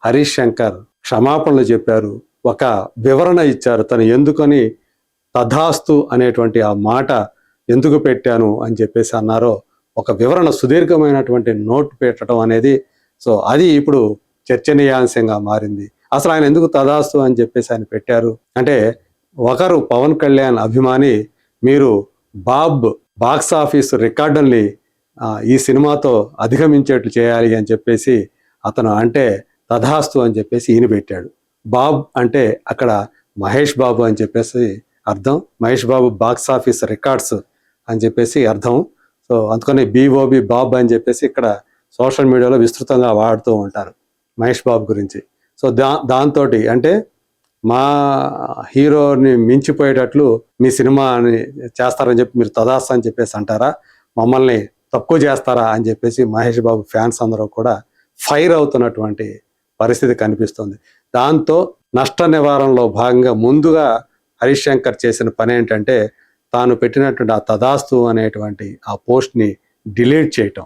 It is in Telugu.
హరీష్ శంకర్ క్షమాపణలు చెప్పారు, ఒక వివరణ ఇచ్చారు. తను ఎందుకని తథాస్తు అనేటువంటి ఆ మాట ఎందుకు పెట్టాను అని చెప్పేసి అన్నారో ఒక వివరణ, సుదీర్ఘమైనటువంటి నోట్ పెట్టడం అనేది, సో అది ఇప్పుడు చర్చనీయాంశంగా మారింది. అసలు ఆయన ఎందుకు తథాస్తు అని చెప్పేసి ఆయన పెట్టారు అంటే, ఒకరు పవన్ కళ్యాణ్ అభిమాని, మీరు బాక్స్ ఆఫీస్ రికార్డుల్ని ఈ సినిమాతో అధిగమించేట్లు చేయాలి అని చెప్పేసి అతను అంటే తథాస్తు అని చెప్పేసి ఈయన పెట్టాడు. బాబ్ అంటే అక్కడ మహేష్ బాబు అని చెప్పేసి అర్థం, Mahesh Babu box office records అని చెప్పేసి అర్థం. సో అందుకని బీఓబి బాబ్ అని చెప్పేసి ఇక్కడ సోషల్ మీడియాలో విస్తృతంగా వాడుతూ ఉంటారు మహేష్ బాబు గురించి. సో దాంతో అంటే మా హీరోని మించిపోయేటట్లు మీ సినిమాని చేస్తారని చెప్పి మీరు తదాస్తు అని చెప్పేసి అంటారా, మమ్మల్ని తక్కువ చేస్తారా అని చెప్పేసి మహేష్ బాబు ఫ్యాన్స్ అందరూ కూడా ఫైర్ అవుతున్నటువంటి పరిస్థితి కనిపిస్తుంది. దాంతో నష్ట నివారణలో భాగంగా ముందుగా హరీష్ శంకర్ చేసిన పని ఏంటంటే, తాను పెట్టినటువంటి ఆ తదాస్తు అనేటువంటి ఆ పోస్ట్ని డిలీట్ చేయటం.